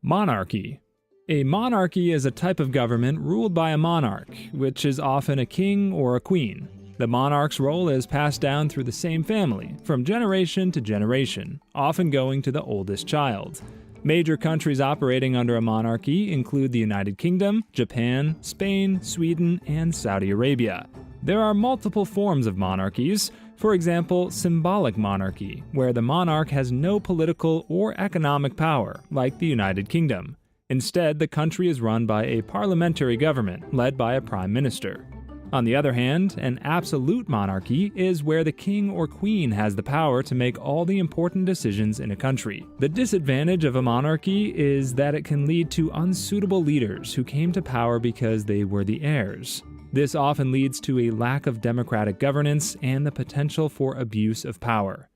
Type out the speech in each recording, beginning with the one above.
Monarchy. A monarchy is a type of government ruled by a monarch, which is often a king or a queen. The monarch's role is passed down through the same family, from generation to generation, often going to the oldest child. Major countries operating under a monarchy include the United Kingdom, Japan, Spain, Sweden, and Saudi Arabia. There are multiple forms of monarchies. For example, symbolic monarchy, where the monarch has no political or economic power, like the United Kingdom. Instead, the country is run by a parliamentary government led by a prime minister. On the other hand, an absolute monarchy is where the king or queen has the power to make all the important decisions in a country. The disadvantage of a monarchy is that it can lead to unsuitable leaders who came to power because they were the heirs. This often leads to a lack of democratic governance and the potential for abuse of power.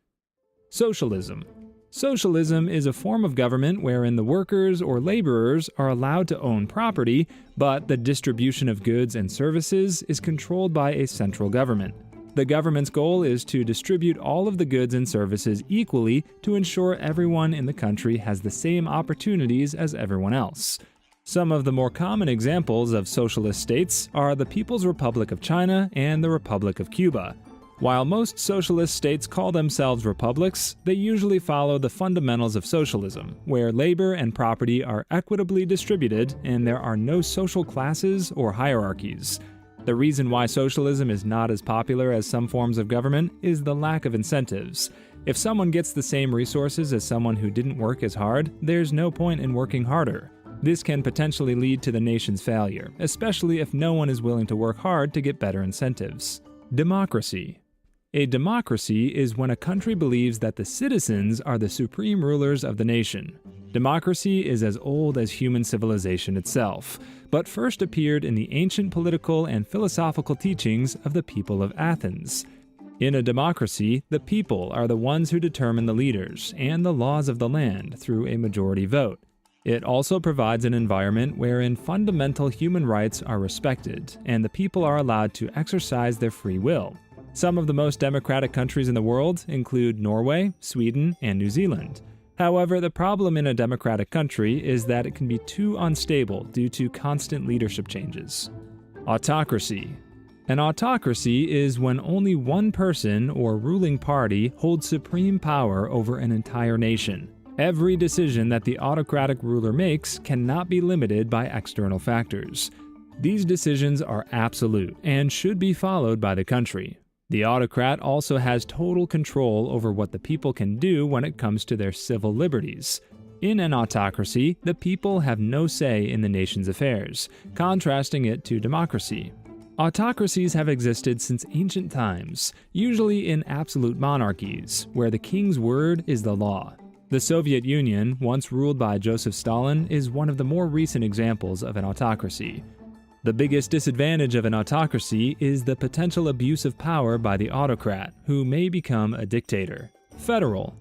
Socialism. Socialism is a form of government wherein the workers or laborers are allowed to own property, but the distribution of goods and services is controlled by a central government. The government's goal is to distribute all of the goods and services equally to ensure everyone in the country has the same opportunities as everyone else. Some of the more common examples of socialist states are the People's Republic of China and the Republic of Cuba. While most socialist states call themselves republics, they usually follow the fundamentals of socialism, where labor and property are equitably distributed and there are no social classes or hierarchies. The reason why socialism is not as popular as some forms of government is the lack of incentives. If someone gets the same resources as someone who didn't work as hard, there's no point in working harder. This can potentially lead to the nation's failure, especially if no one is willing to work hard to get better incentives. Democracy. A democracy is when a country believes that the citizens are the supreme rulers of the nation. Democracy is as old as human civilization itself, but first appeared in the ancient political and philosophical teachings of the people of Athens. In a democracy, the people are the ones who determine the leaders and the laws of the land through a majority vote. It also provides an environment wherein fundamental human rights are respected and the people are allowed to exercise their free will. Some of the most democratic countries in the world include Norway, Sweden, and New Zealand. However, the problem in a democratic country is that it can be too unstable due to constant leadership changes. Autocracy. An autocracy is when only one person or ruling party holds supreme power over an entire nation. Every decision that the autocratic ruler makes cannot be limited by external factors. These decisions are absolute and should be followed by the country. The autocrat also has total control over what the people can do when it comes to their civil liberties. In an autocracy, the people have no say in the nation's affairs, contrasting it to democracy. Autocracies have existed since ancient times, usually in absolute monarchies, where the king's word is the law. The Soviet Union, once ruled by Joseph Stalin, is one of the more recent examples of an autocracy. The biggest disadvantage of an autocracy is the potential abuse of power by the autocrat, who may become a dictator. Federal.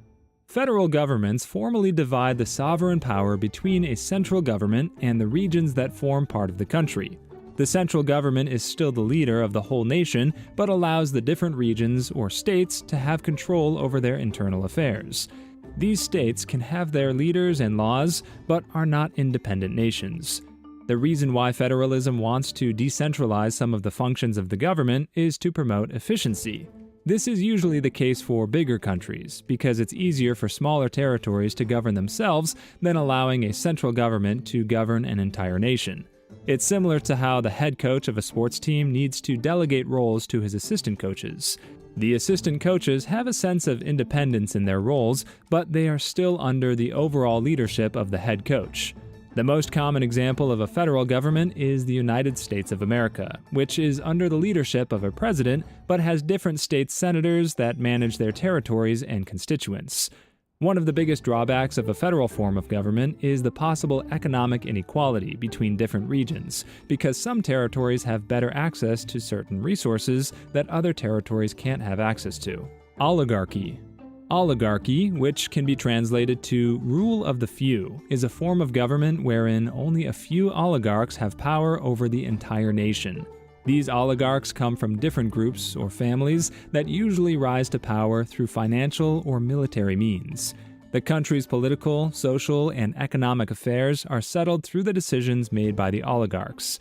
Federal governments formally divide the sovereign power between a central government and the regions that form part of the country. The central government is still the leader of the whole nation, but allows the different regions or states to have control over their internal affairs. These states can have their leaders and laws, but are not independent nations. The reason why federalism wants to decentralize some of the functions of the government is to promote efficiency. This is usually the case for bigger countries, because it's easier for smaller territories to govern themselves than allowing a central government to govern an entire nation. It's similar to how the head coach of a sports team needs to delegate roles to his assistant coaches. The assistant coaches have a sense of independence in their roles, but they are still under the overall leadership of the head coach. The most common example of a federal government is the United States of America, which is under the leadership of a president but has different state senators that manage their territories and constituents. One of the biggest drawbacks of a federal form of government is the possible economic inequality between different regions, because some territories have better access to certain resources that other territories can't have access to. Oligarchy. Oligarchy, which can be translated to rule of the few, is a form of government wherein only a few oligarchs have power over the entire nation. These oligarchs come from different groups or families that usually rise to power through financial or military means. The country's political, social, and economic affairs are settled through the decisions made by the oligarchs.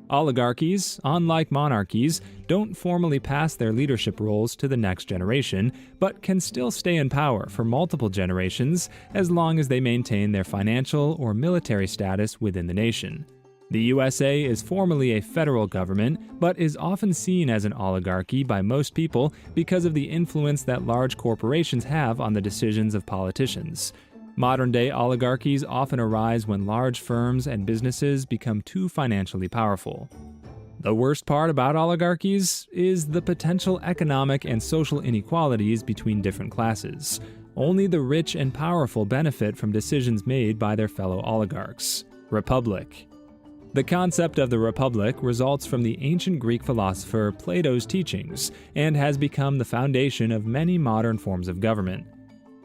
Oligarchies, unlike monarchies, don't formally pass their leadership roles to the next generation, but can still stay in power for multiple generations as long as they maintain their financial or military status within the nation. The USA is formally a federal government, but is often seen as an oligarchy by most people because of the influence that large corporations have on the decisions of politicians. Modern-day oligarchies often arise when large firms and businesses become too financially powerful. The worst part about oligarchies is the potential economic and social inequalities between different classes. Only the rich and powerful benefit from decisions made by their fellow oligarchs. Republic. The concept of the republic results from the ancient Greek philosopher Plato's teachings and has become the foundation of many modern forms of government.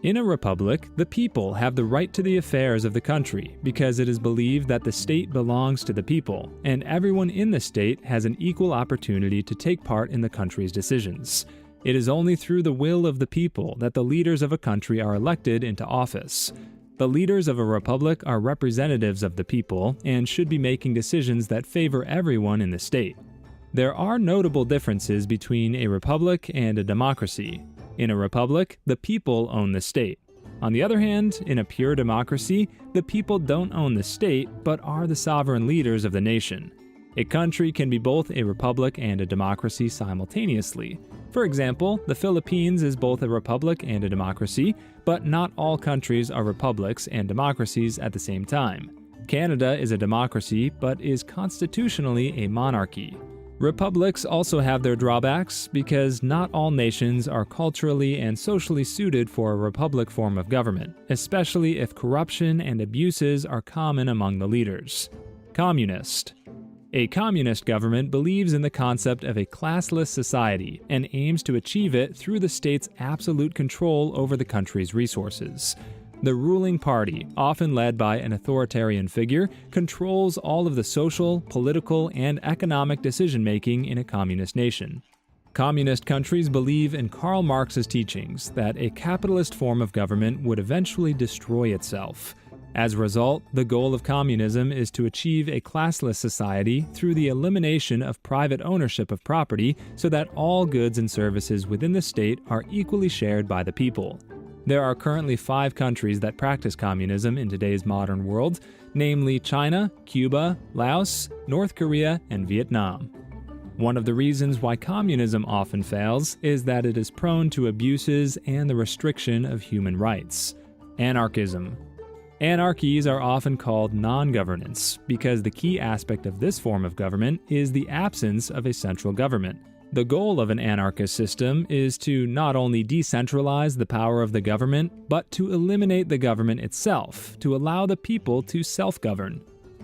In a republic, the people have the right to the affairs of the country because it is believed that the state belongs to the people, and everyone in the state has an equal opportunity to take part in the country's decisions. It is only through the will of the people that the leaders of a country are elected into office. The leaders of a republic are representatives of the people and should be making decisions that favor everyone in the state. There are notable differences between a republic and a democracy. In a republic, the people own the state. On the other hand, in a pure democracy, the people don't own the state, but are the sovereign leaders of the nation. A country can be both a republic and a democracy simultaneously. For example, the Philippines is both a republic and a democracy, but not all countries are republics and democracies at the same time. Canada is a democracy, but is constitutionally a monarchy. Republics also have their drawbacks because not all nations are culturally and socially suited for a republic form of government, especially if corruption and abuses are common among the leaders. Communist. A communist government believes in the concept of a classless society and aims to achieve it through the state's absolute control over the country's resources. The ruling party, often led by an authoritarian figure, controls all of the social, political, and economic decision-making in a communist nation. Communist countries believe in Karl Marx's teachings that a capitalist form of government would eventually destroy itself. As a result, the goal of communism is to achieve a classless society through the elimination of private ownership of property so that all goods and services within the state are equally shared by the people. There are currently 5 countries that practice communism in today's modern world, namely China, Cuba, Laos, North Korea, and Vietnam. One of the reasons why communism often fails is that it is prone to abuses and the restriction of human rights. Anarchism. Anarchies are often called non-governance because the key aspect of this form of government is the absence of a central government. The goal of an anarchist system is to not only decentralize the power of the government, but to eliminate the government itself, to allow the people to self-govern.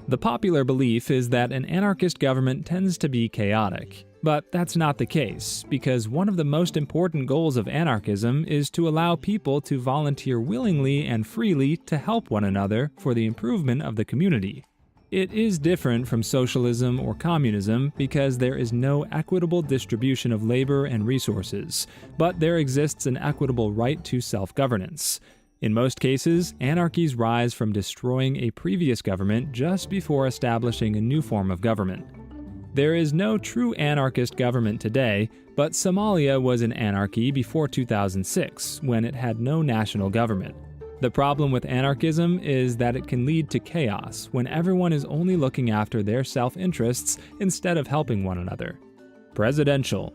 The popular belief is that an anarchist government tends to be chaotic, but that's not the case, because one of the most important goals of anarchism is to allow people to volunteer willingly and freely to help one another for the improvement of the community. It is different from socialism or communism because there is no equitable distribution of labor and resources, but there exists an equitable right to self-governance. In most cases, anarchies rise from destroying a previous government just before establishing a new form of government. There is no true anarchist government today, but Somalia was an anarchy before 2006, when it had no national government. The problem with anarchism is that it can lead to chaos when everyone is only looking after their self-interests instead of helping one another. Presidential.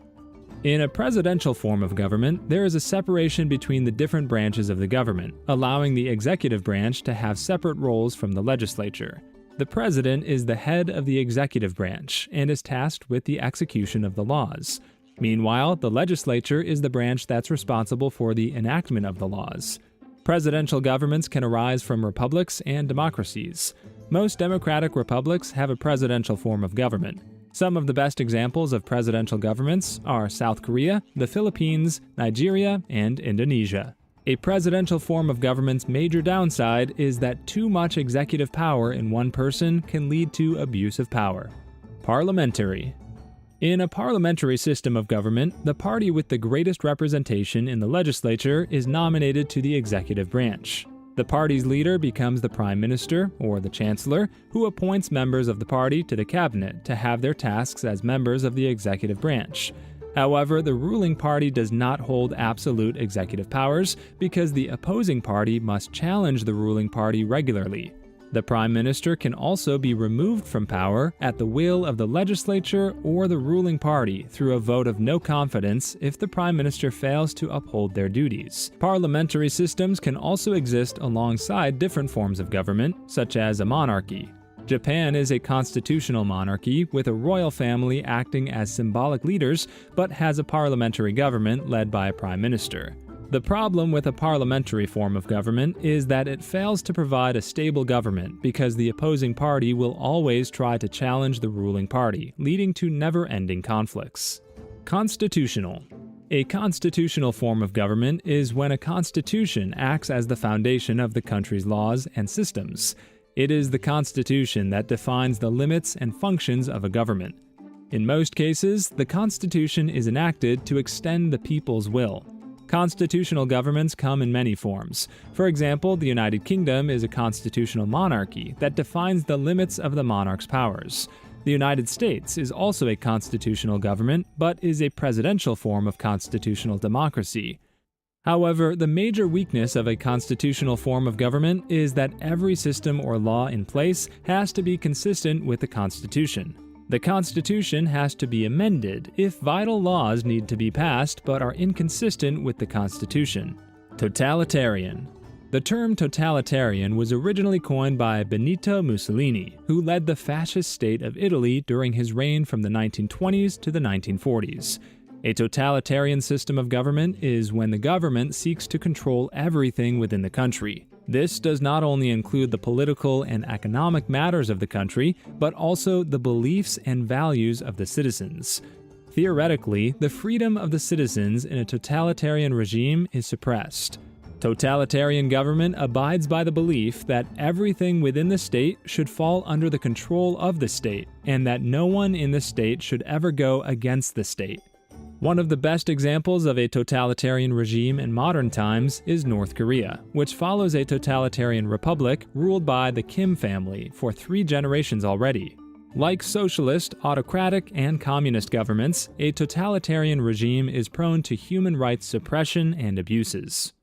In a presidential form of government, there is a separation between the different branches of the government, allowing the executive branch to have separate roles from the legislature. The president is the head of the executive branch and is tasked with the execution of the laws. Meanwhile, the legislature is the branch that's responsible for the enactment of the laws. Presidential governments can arise from republics and democracies. Most democratic republics have a presidential form of government. Some of the best examples of presidential governments are South Korea, the Philippines, Nigeria, and Indonesia. A presidential form of government's major downside is that too much executive power in one person can lead to abuse of power. Parliamentary. In a parliamentary system of government, the party with the greatest representation in the legislature is nominated to the executive branch. The party's leader becomes the prime minister, or the chancellor, who appoints members of the party to the cabinet to have their tasks as members of the executive branch. However, the ruling party does not hold absolute executive powers because the opposing party must challenge the ruling party regularly. The prime minister can also be removed from power at the will of the legislature or the ruling party through a vote of no confidence if the prime minister fails to uphold their duties. Parliamentary systems can also exist alongside different forms of government, such as a monarchy. Japan is a constitutional monarchy with a royal family acting as symbolic leaders, but has a parliamentary government led by a prime minister. The problem with a parliamentary form of government is that it fails to provide a stable government because the opposing party will always try to challenge the ruling party, leading to never-ending conflicts. Constitutional. A constitutional form of government is when a constitution acts as the foundation of the country's laws and systems. It is the constitution that defines the limits and functions of a government. In most cases, the constitution is enacted to extend the people's will. Constitutional governments come in many forms. For example, the United Kingdom is a constitutional monarchy that defines the limits of the monarch's powers. The United States is also a constitutional government, but is a presidential form of constitutional democracy. However, the major weakness of a constitutional form of government is that every system or law in place has to be consistent with the Constitution. The Constitution has to be amended if vital laws need to be passed but are inconsistent with the Constitution. Totalitarian. The term totalitarian was originally coined by Benito Mussolini, who led the fascist state of Italy during his reign from the 1920s to the 1940s. A totalitarian system of government is when the government seeks to control everything within the country. This does not only include the political and economic matters of the country, but also the beliefs and values of the citizens. Theoretically, the freedom of the citizens in a totalitarian regime is suppressed. Totalitarian government abides by the belief that everything within the state should fall under the control of the state, and that no one in the state should ever go against the state. One of the best examples of a totalitarian regime in modern times is North Korea, which follows a totalitarian republic ruled by the Kim family for 3 generations already. Like socialist, autocratic, and communist governments, a totalitarian regime is prone to human rights suppression and abuses.